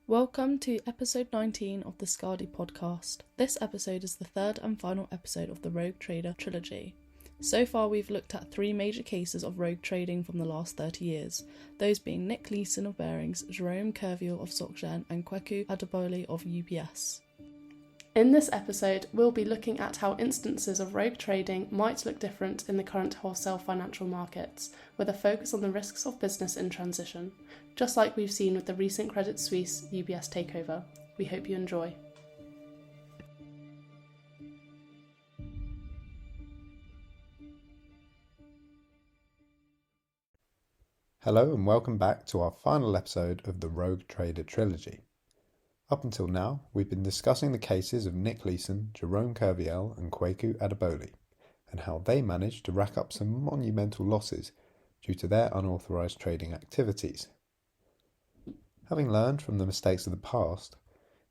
Welcome to episode 19 of the Skadi podcast. This episode is the third and final episode of the Rogue Trader trilogy. So far we've looked at three major cases of rogue trading from the last 30 years, those being Leeson of Barings, Jerome Kerviel of SocGen and Kweku Adoboli of UBS. In this episode, we'll be looking at how instances of rogue trading might look different in the current wholesale financial markets, with a focus on the risks of business in transition, just like we've seen with the recent Credit Suisse UBS takeover. We hope you enjoy. Hello and welcome back to our final episode of the Rogue Trader trilogy. Up until now, we've been discussing the cases of Leeson, Jerome Kerviel and Kweku Adoboli, and how they managed to rack up some monumental losses due to their unauthorised trading activities. Having learned from the mistakes of the past,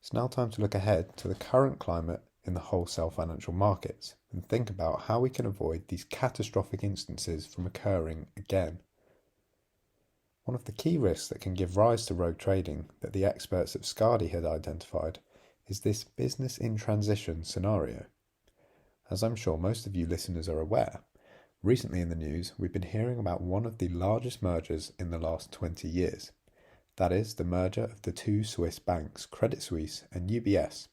it's now time to look ahead to the current climate in the wholesale financial markets and think about how we can avoid these catastrophic instances from occurring again. One of the key risks that can give rise to rogue trading that the experts at Skadi had identified is this business in transition scenario. As I'm sure most of you listeners are aware, recently in the news we've been hearing about one of the largest mergers in the last 20 years. That is the merger of the two Swiss banks, Credit Suisse and UBS.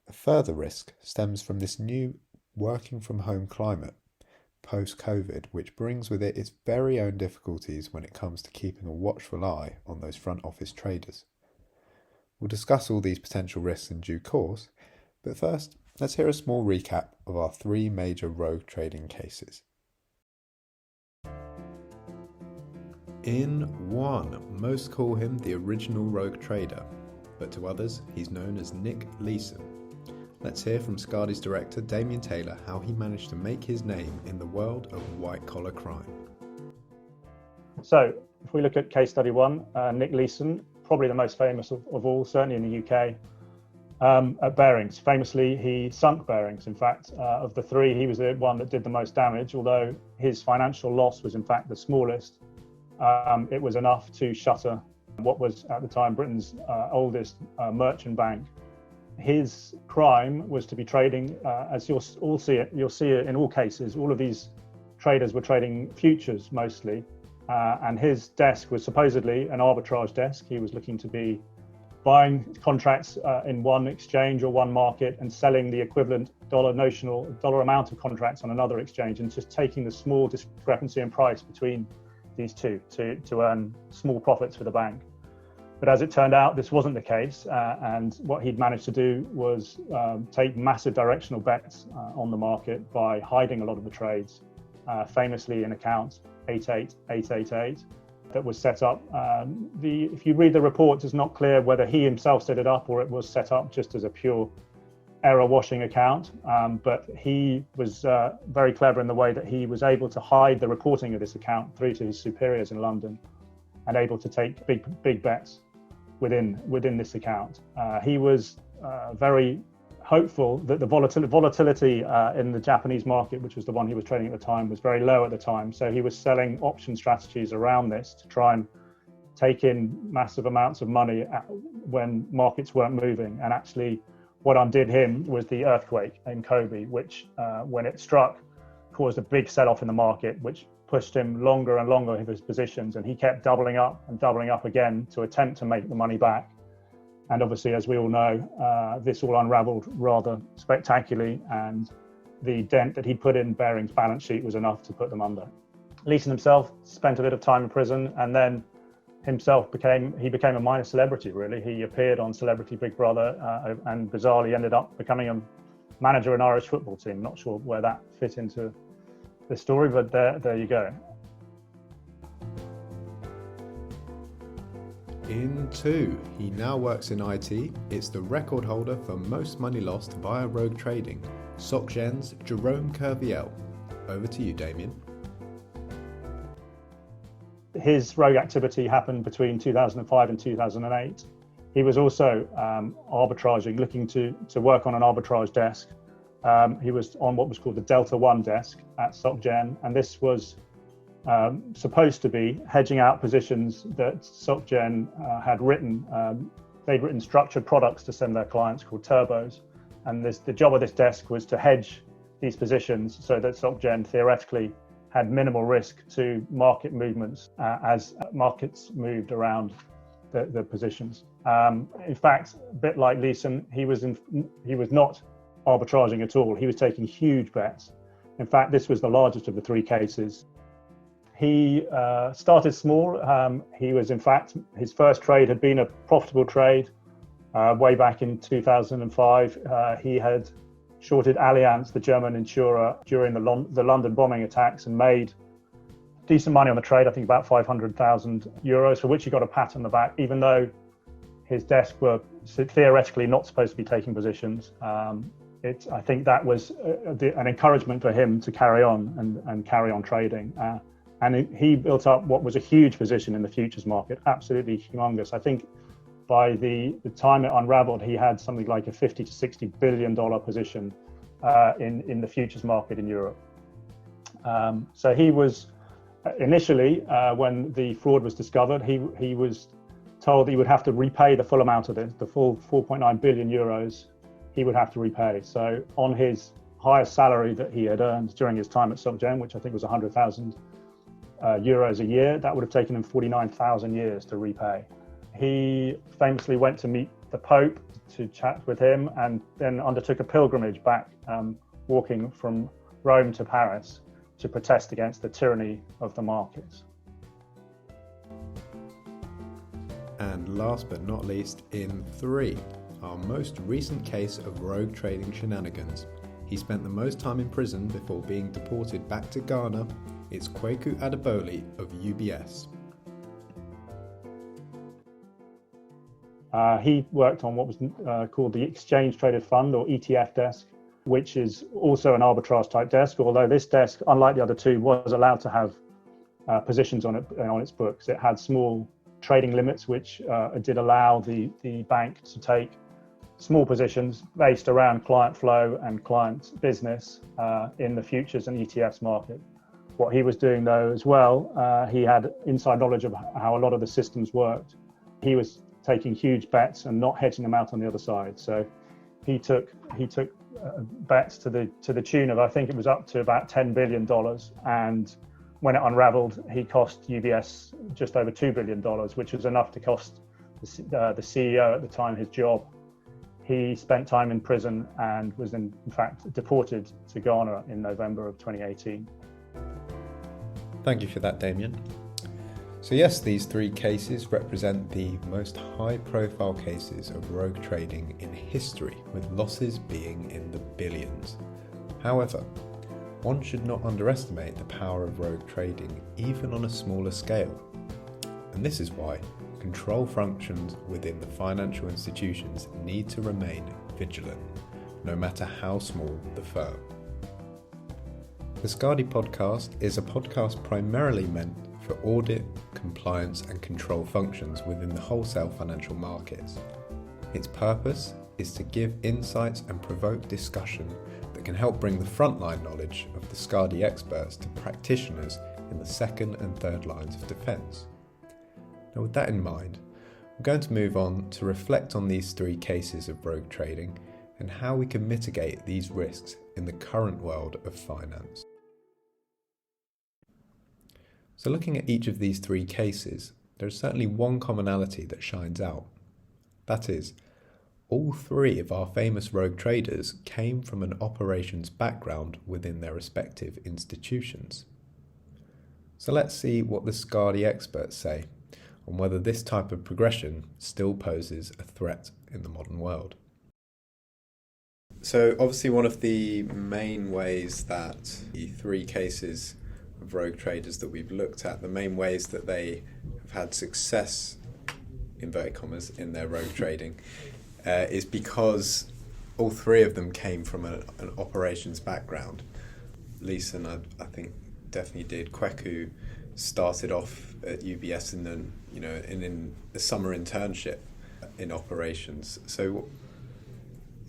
A further risk stems from this new working from home climate post-COVID, which brings with it its very own difficulties when it comes to keeping a watchful eye on those front office traders. We'll discuss all these potential risks in due course, but first, let's hear a small recap of our three major rogue trading cases. In one, most call him the original rogue trader, but to others, he's known as Leeson. Let's hear from Skadi's director Damian how he managed to make his name in the world of white-collar crime. So, if we look at case study one, Leeson, probably the most famous of all, certainly in the UK, at Barings. Famously, he sunk Barings. In fact, of the three, he was the one that did the most damage, although his financial loss was in fact the smallest. It was enough to shutter what was at the time Britain's oldest merchant bank. His crime was to be trading, as you'll see it in all cases, all of these traders were trading futures mostly, and his desk was supposedly an arbitrage desk. He was looking to be buying contracts in one exchange or one market and selling the equivalent dollar amount of contracts on another exchange, and just taking the small discrepancy in price between these two to earn small profits for the bank. But as it turned out, this wasn't the case, and what he'd managed to do was take massive directional bets on the market by hiding a lot of the trades, famously in account 88888 that was set up. If you read the report, it's not clear whether he himself set it up or it was set up just as a pure error washing account, but he was very clever in the way that he was able to hide the reporting of this account through to his superiors in London and able to take big bets within this account. He was very hopeful that the volatility in the Japanese market, which was the one he was trading at the time, was very low at the time. So he was selling option strategies around this to try and take in massive amounts of money when markets weren't moving. And actually, what undid him was the earthquake in Kobe, which when it struck, caused a big sell-off in the market, which pushed him longer and longer in his positions, and he kept doubling up again to attempt to make the money back. And obviously, as we all know, this all unraveled rather spectacularly, and the dent that he put in Barings' balance sheet was enough to put them under. Leeson himself spent a bit of time in prison, and then himself became a minor celebrity, really. He appeared on Celebrity Big Brother, and bizarrely ended up becoming a manager of an Irish football team. Not sure where that fit into the story, but there you go. In two, he now works in IT. It's the record holder for most money lost via rogue trading, SocGen's Jerome Kerviel. Over to you, Damian. His rogue activity happened between 2005 and 2008. He was also arbitraging, looking to work on an arbitrage desk. He was on what was called the Delta One desk at SocGen, and this was supposed to be hedging out positions that SocGen had written they'd written structured products to send their clients called turbos. And the job of this desk was to hedge these positions so that SocGen theoretically had minimal risk to market movements as markets moved around the positions. In fact, a bit like Leeson, he was not arbitraging at all. He was taking huge bets. In fact, this was the largest of the three cases. He started small. He was, in fact, his first trade had been a profitable trade way back in 2005. He had shorted Allianz, the German insurer, during the London bombing attacks and made decent money on the trade, I think about 500,000 euros, for which he got a pat on the back, even though his desk were theoretically not supposed to be taking positions. I think that was an encouragement for him to carry on and carry on trading. And he built up what was a huge position in the futures market, absolutely humongous. I think by the time it unraveled, he had something like a $50 to $60 billion position in the futures market in Europe. So he was initially, when the fraud was discovered, he was told he would have to repay the full amount of it, the full 4.9 billion euros he would have to repay. So on his highest salary that he had earned during his time at SocGen, which I think was 100,000 euros a year, that would have taken him 49,000 years to repay. He famously went to meet the Pope to chat with him and then undertook a pilgrimage back, walking from Rome to Paris to protest against the tyranny of the markets. And last but not least, in 3, our most recent case of rogue trading shenanigans. He spent the most time in prison before being deported back to Ghana. It's Kweku Adoboli of UBS. He worked on what was called the Exchange Traded Fund, or ETF desk, which is also an arbitrage type desk, although this desk, unlike the other two, was allowed to have positions on its books. It had small trading limits, which did allow the bank to take small positions based around client flow and client business in the futures and ETFs market. What he was doing, though, as well, he had inside knowledge of how a lot of the systems worked. He was taking huge bets and not hedging them out on the other side. So he took bets to the tune of, I think it was up to about $10 billion. And when it unraveled, he cost UBS just over $2 billion, which was enough to cost the CEO at the time his job. He spent time in prison and was in fact deported to Ghana in November of 2018. Thank you for that, Damian. So yes, these 3 cases represent the most high-profile cases of rogue trading in history, with losses being in the billions. However, one should not underestimate the power of rogue trading, even on a smaller scale. And this is why control functions within the financial institutions need to remain vigilant, no matter how small the firm. The Skadi podcast is a podcast primarily meant for audit, compliance and control functions within the wholesale financial markets. Its purpose is to give insights and provoke discussion that can help bring the frontline knowledge of the Skadi experts to practitioners in the second and third lines of defence. Now, with that in mind, we're going to move on to reflect on these 3 cases of rogue trading and how we can mitigate these risks in the current world of finance. So looking at each of these 3 cases, there is certainly one commonality that shines out. That is, all 3 of our famous rogue traders came from an operations background within their respective institutions. So let's see what the Skadi experts say on whether this type of progression still poses a threat in the modern world. So obviously one of the main ways that the 3 cases of rogue traders that we've looked at, the main ways that they have had success, inverted commas, in their rogue trading is because all 3 of them came from an operations background. Leeson, I think, definitely did. Kweku started off at UBS and then, in a summer internship in operations. So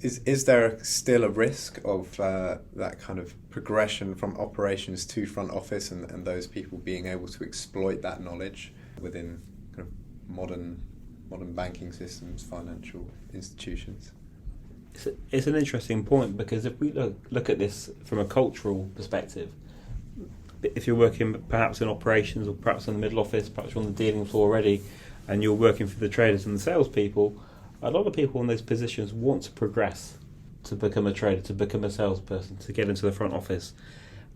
is there still a risk of that kind of progression from operations to front office and those people being able to exploit that knowledge within kind of modern modern banking systems, financial institutions. It's an interesting point, because if we look at this from a cultural perspective, if you're working perhaps in operations or perhaps in the middle office, perhaps you're on the dealing floor already, and you're working for the traders and the salespeople, a lot of people in those positions want to progress to become a trader, to become a salesperson, to get into the front office.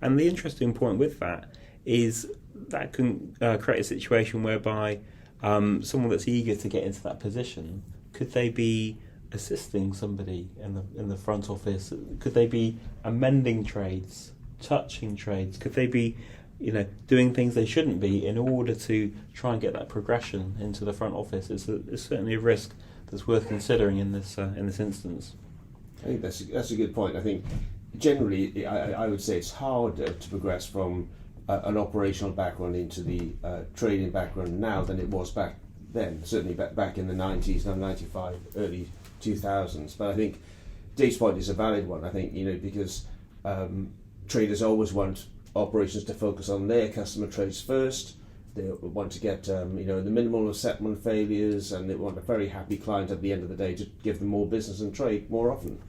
And the interesting point with that is that can create a situation whereby someone that's eager to get into that position, could they be assisting somebody in the front office? Could they be amending trades, touching trades? Could they be, doing things they shouldn't be in order to try and get that progression into the front office? It's certainly a risk that's worth considering in this instance. I think that's a good point. I think generally I would say it's harder to progress from an operational background into the trading background now than it was back then. Certainly back in the 90s, 95, early 2000s. But I think Dave's point is a valid one. I think because traders always want operations to focus on their customer trades first. They want to get the minimal of settlement failures, and they want a very happy client at the end of the day to give them more business and trade more often.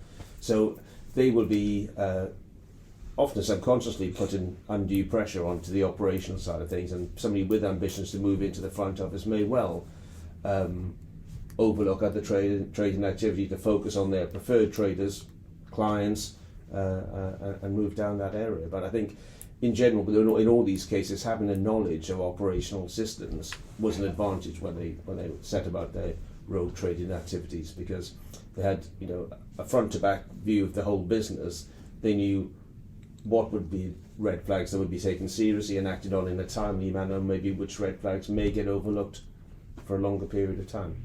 So they will be often subconsciously putting undue pressure onto the operational side of things, and somebody with ambitions to move into the front office may well overlook other trading activity to focus on their preferred traders, clients, and move down that area. But I think in general, in all these cases, having a knowledge of operational systems was an advantage when they set about their rogue trading activities, because they had a front to back view of the whole business. They knew what would be red flags that would be taken seriously and acted on in a timely manner, maybe which red flags may get overlooked for a longer period of time.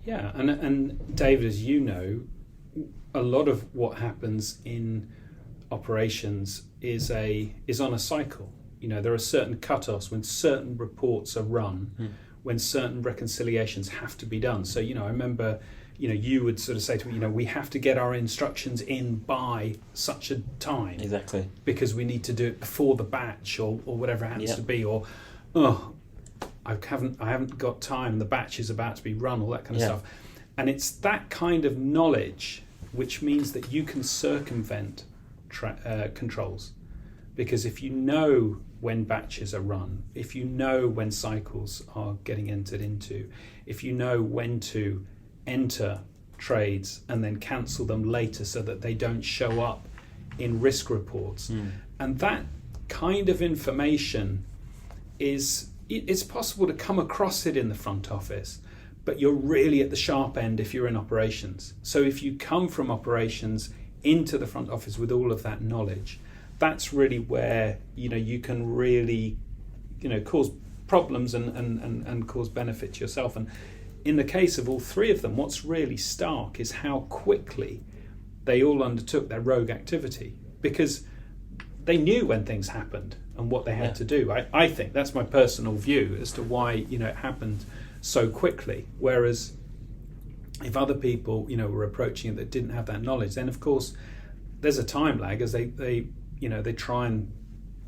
Yeah, and David, as you know, a lot of what happens in operations is on a cycle. There are certain cut-offs when certain reports are run, when certain reconciliations have to be done. So I remember you would sort of say to me, we have to get our instructions in by such a time. Exactly. Because we need to do it before the batch or whatever it happens to be, or I haven't got time, the batch is about to be run, all that kind of stuff. And it's that kind of knowledge which means that you can circumvent controls. Because if you know when batches are run, if you know when cycles are getting entered into, if you know when to enter trades and then cancel them later so that they don't show up in risk reports, and that kind of information it's possible to come across it in the front office, but you're really at the sharp end if you're in operations. So if you come from operations into the front office with all of that knowledge, that's really where you can really cause problems and cause benefit to yourself. And in the case of all three of them, what's really stark is how quickly they all undertook their rogue activity, because they knew when things happened and what they had to do. I think that's my personal view as to why it happened so quickly. Whereas if other people were approaching it that didn't have that knowledge, then of course there's a time lag as they try and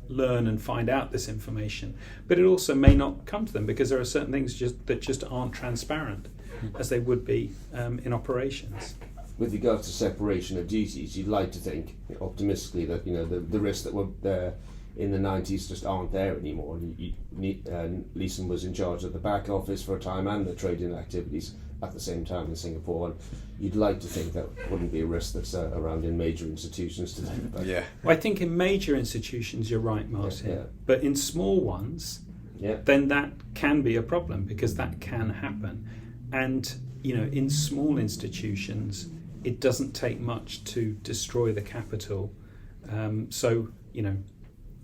learn and find out this information, but it also may not come to them because there are certain things that just aren't transparent as they would be in operations. With regards to separation of duties, you'd like to think optimistically that the risks that were there in the 90s just aren't there anymore. Leeson was in charge of the back office for a time and the trading activities at the same time in Singapore, and you'd like to think that wouldn't be a risk that's around in major institutions today. Yeah. Well, I think in major institutions you're right, Martin, but in small ones, then that can be a problem, because that can happen. And in small institutions, it doesn't take much to destroy the capital.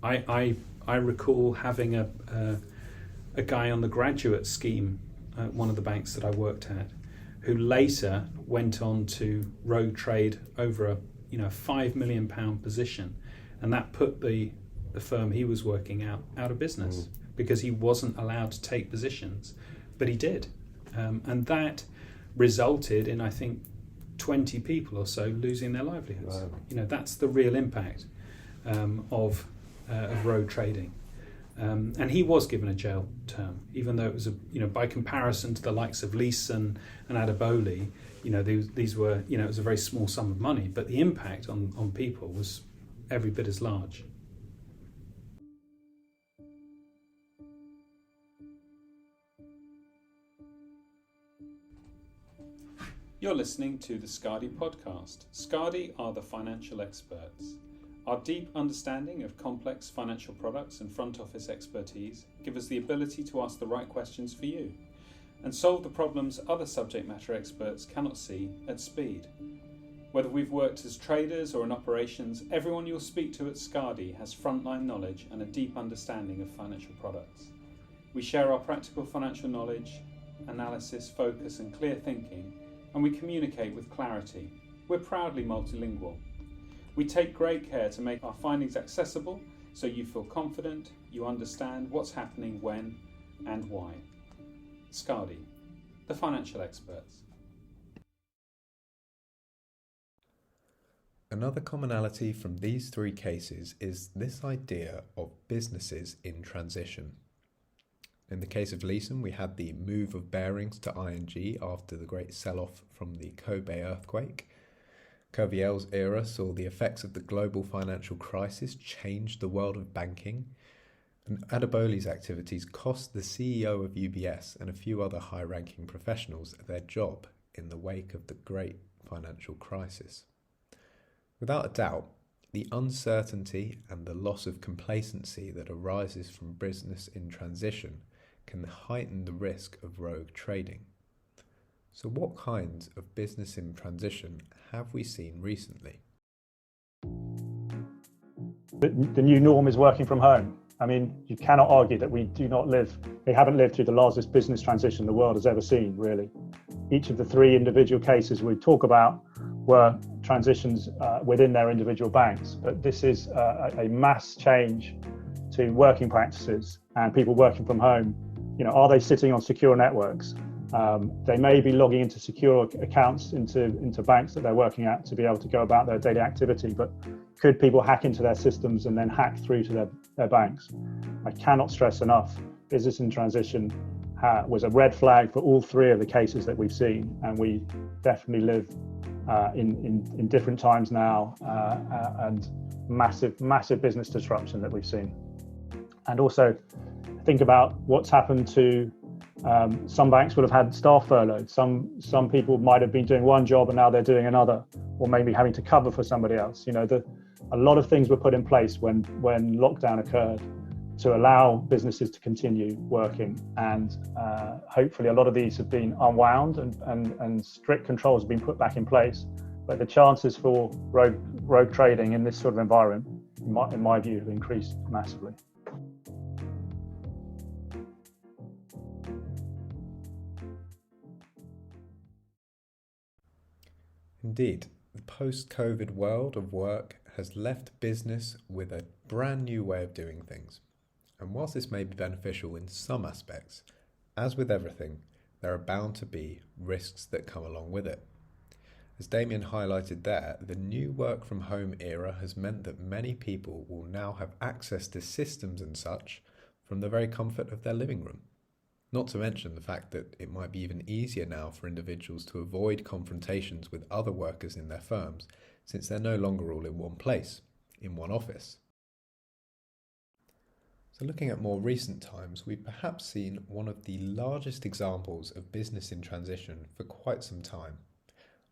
I recall having a guy on the graduate scheme at one of the banks that I worked at, who later went on to rogue trade over a £5 million position, and that put the firm he was working out of business because he wasn't allowed to take positions, but he did, and that resulted in, I think, 20 people or so losing their livelihoods. Wow. That's the real impact of rogue trading. And he was given a jail term, even though it was by comparison to the likes of Leeson and Adoboli, these were, it was a very small sum of money, but the impact on people was every bit as large. You're listening to the Skadi podcast. Skadi are the financial experts. Our deep understanding of complex financial products and front office expertise give us the ability to ask the right questions for you and solve the problems other subject matter experts cannot see at speed. Whether we've worked as traders or in operations, everyone you'll speak to at Skadi has frontline knowledge and a deep understanding of financial products. We share our practical financial knowledge, analysis, focus and clear thinking, and we communicate with clarity. We're proudly multilingual. We take great care to make our findings accessible so you feel confident, you understand what's happening when and why. Skadi, the financial experts. Another commonality from these three cases is this idea of businesses in transition. In the case of Leeson, we had the move of Barings to ING after the great sell-off from the Kobe earthquake. Kerviel's era saw the effects of the global financial crisis change the world of banking, and Adoboli's activities cost the CEO of UBS and a few other high-ranking professionals their job in the wake of the great financial crisis. Without a doubt, the uncertainty and the loss of complacency that arises from business in transition can heighten the risk of rogue trading. So what kinds of business in transition have we seen recently? The new norm is working from home. I mean, you cannot argue that we haven't lived through the largest business transition the world has ever seen, really. Each of the three individual cases we talk about were transitions within their individual banks, but this is a mass change to working practices and people working from home. Are they sitting on secure networks? They may be logging into secure accounts into banks that they're working at to be able to go about their daily activity, but could people hack into their systems and then hack through to their banks? I cannot stress enough, business in transition was a red flag for all three of the cases that we've seen, and we definitely live in different times now, and massive business disruption that we've seen. And also think about what's happened to some banks would have had staff furloughed. Some people might have been doing one job and now they're doing another, or maybe having to cover for somebody else. A lot of things were put in place when lockdown occurred to allow businesses to continue working, and hopefully a lot of these have been unwound and strict controls have been put back in place. But the chances for rogue trading in this sort of environment, in my view, have increased massively. Indeed, the post-COVID world of work has left business with a brand new way of doing things. And whilst this may be beneficial in some aspects, as with everything, there are bound to be risks that come along with it. As Damian highlighted there, the new work from home era has meant that many people will now have access to systems and such from the very comfort of their living room. Not to mention the fact that it might be even easier now for individuals to avoid confrontations with other workers in their firms, since they're no longer all in one place, in one office. So looking at more recent times, we've perhaps seen one of the largest examples of business in transition for quite some time.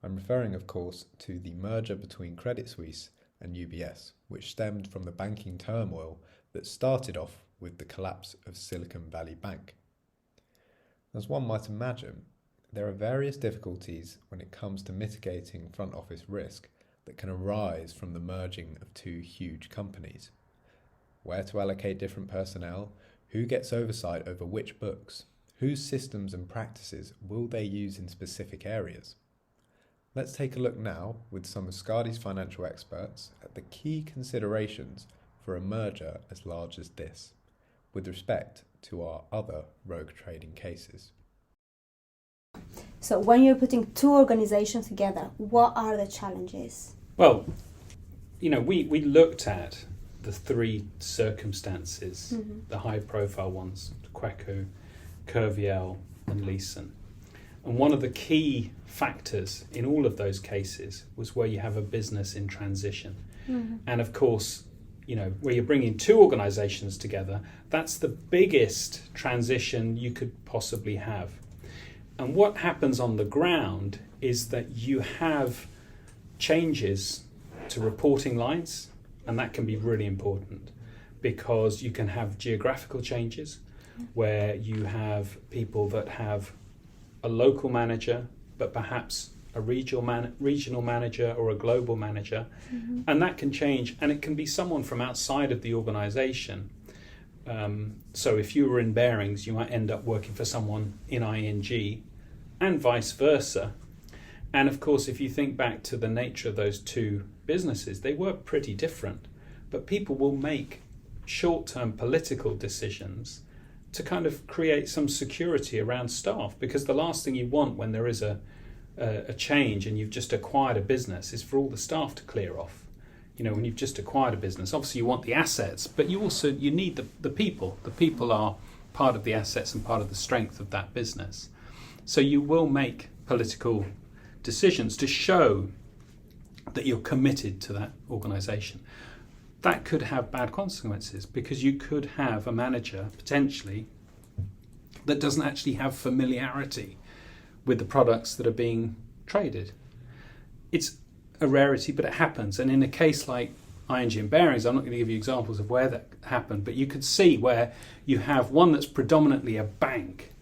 I'm referring, of course, to the merger between Credit Suisse and UBS, which stemmed from the banking turmoil that started off with the collapse of Silicon Valley Bank. As one might imagine, there are various difficulties when it comes to mitigating front office risk that can arise from the merging of two huge companies. Where to allocate different personnel, who gets oversight over which books, whose systems and practices will they use in specific areas. Let's take a look now with some of Skadi's financial experts at the key considerations for a merger as large as this, with respect to our other rogue trading cases. So when you're putting two organizations together, what are the challenges? Well, we looked at the three circumstances, the high-profile ones, Kweku, Kerviel, and Leeson. And one of the key factors in all of those cases was where you have a business in transition. And of course, where you're bringing two organisations together, that's the biggest transition you could possibly have. And what happens on the ground is that you have changes to reporting lines, and that can be really important because you can have geographical changes where you have people that have a local manager but perhaps a regional manager or a global manager, and that can change, and it can be someone from outside of the organisation. So if you were in Barings, you might end up working for someone in ING and vice versa. And of course, if you think back to the nature of those two businesses, they were pretty different, but people will make short-term political decisions to kind of create some security around staff, because the last thing you want when there is a change and you've just acquired a business is for all the staff to clear off. When you've just acquired a business, obviously you want the assets, but you need the people. The people are part of the assets and part of the strength of that business. So you will make political decisions to show that you're committed to that organisation. That could have bad consequences, because you could have a manager potentially that doesn't actually have familiarity with the products that are being traded. It's a rarity, but it happens. And in a case like ING and Barings, I'm not going to give you examples of where that happened, but you could see where you have one that's predominantly a bank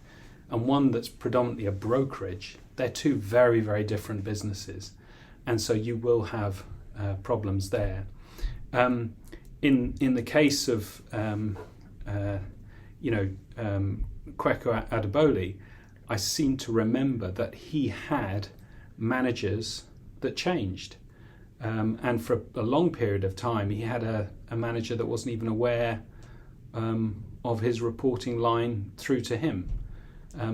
and one that's predominantly a brokerage. They're two very, very different businesses. And so you will have problems there. In the case of Kweku Adoboli, I seem to remember that he had managers that changed. And for a long period of time, he had a manager that wasn't even aware of his reporting line through to him.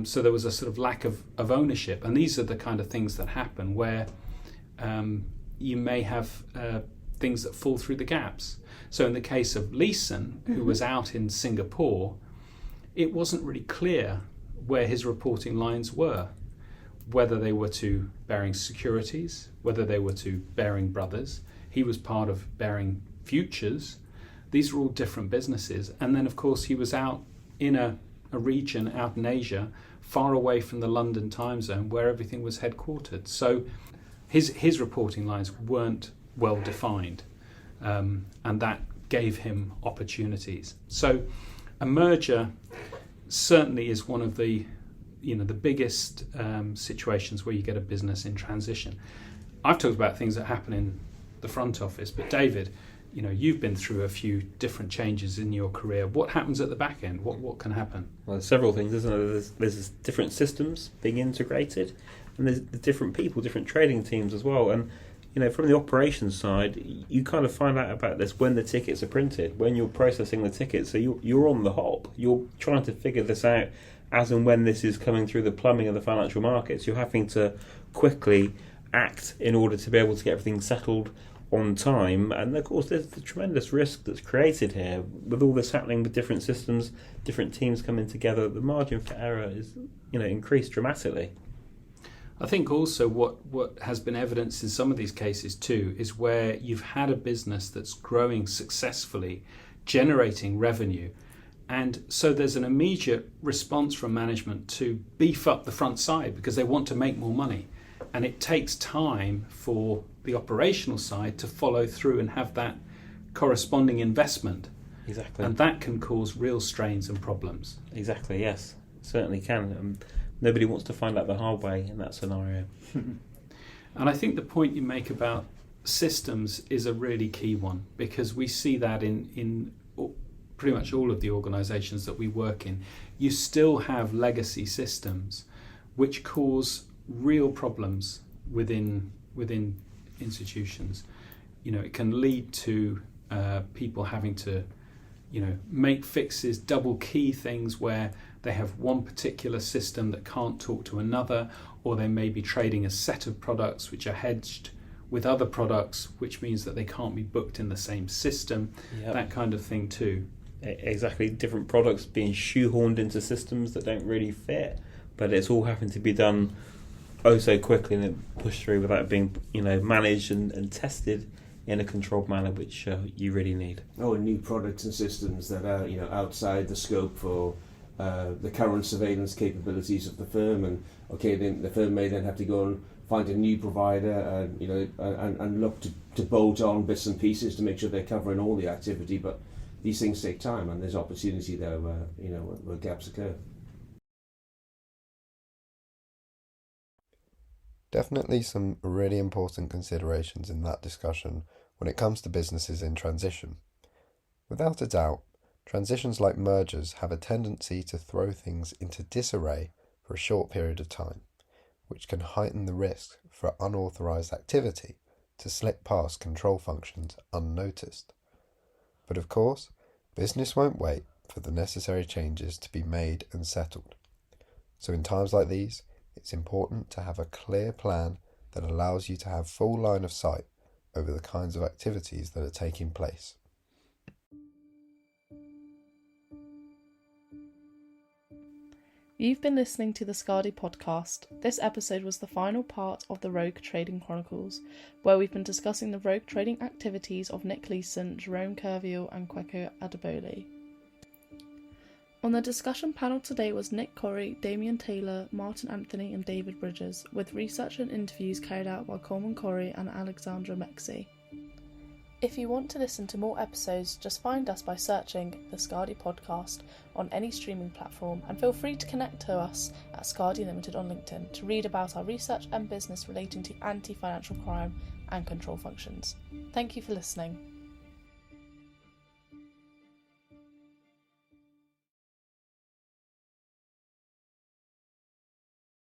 So there was a sort of lack of ownership. And these are the kind of things that happen where you may have things that fall through the gaps. So in the case of Leeson, who was out in Singapore, it wasn't really clear where his reporting lines were, whether they were to Barings Securities, whether they were to Baring Brothers. He was part of Baring Futures. These were all different businesses. And then, of course, he was out in a region out in Asia, far away from the London time zone where everything was headquartered. So his reporting lines weren't well defined, and that gave him opportunities. So a merger certainly is one of the biggest situations where you get a business in transition. I've talked about things that happen in the front office, but David, you've been through a few different changes in your career. What happens at the back end? What can happen? Well, there's several things, isn't there? There's different systems being integrated, and there's the different people, different trading teams as well. And from the operations side, you kind of find out about this when the tickets are printed, when you're processing the tickets. So you're on the hop. You're trying to figure this out as and when this is coming through the plumbing of the financial markets. You're having to quickly act in order to be able to get everything settled on time. And of course, there's the tremendous risk that's created here with all this happening with different systems, different teams coming together. The margin for error is increased dramatically. I think also what has been evidenced in some of these cases too is where you've had a business that's growing successfully, generating revenue, and so there's an immediate response from management to beef up the front side because they want to make more money, and it takes time for the operational side to follow through and have that corresponding investment. Exactly. And that can cause real strains and problems. Exactly, yes. It certainly can. Nobody wants to find out the hard way in that scenario. And I think the point you make about systems is a really key one, because we see that in pretty much all of the organisations that we work in. You still have legacy systems which cause real problems within institutions. It can lead to people having to make fixes, double key things where they have one particular system that can't talk to another, or they may be trading a set of products which are hedged with other products, which means that they can't be booked in the same system, that kind of thing too. Exactly, different products being shoehorned into systems that don't really fit, but it's all having to be done so quickly and pushed through without being managed and tested in a controlled manner, which you really need. And new products and systems that are outside the scope for the current surveillance capabilities of the firm, and then the firm may then have to go and find a new provider, and look to bolt on bits and pieces to make sure they're covering all the activity. But these things take time, and there's opportunity there where gaps occur. Definitely some really important considerations in that discussion when it comes to businesses in transition. Without a doubt, transitions like mergers have a tendency to throw things into disarray for a short period of time, which can heighten the risk for unauthorised activity to slip past control functions unnoticed. But of course, business won't wait for the necessary changes to be made and settled. So in times like these, it's important to have a clear plan that allows you to have full line of sight over the kinds of activities that are taking place. You've been listening to the Skadi podcast. This episode was the final part of the Rogue Trading Chronicles, where we've been discussing the rogue trading activities of Nick Leeson, Jerome Kerviel and Kweku Adoboli. On the discussion panel today was Nick Corry, Damian Taylor, Martin Anthony and David Bridges, with research and interviews carried out by Coleman, Corry and Alexandra Mexi. If you want to listen to more episodes, just find us by searching the Skadi podcast on any streaming platform, and feel free to connect to us at Skadi Limited on LinkedIn to read about our research and business relating to anti-financial crime and control functions. Thank you for listening.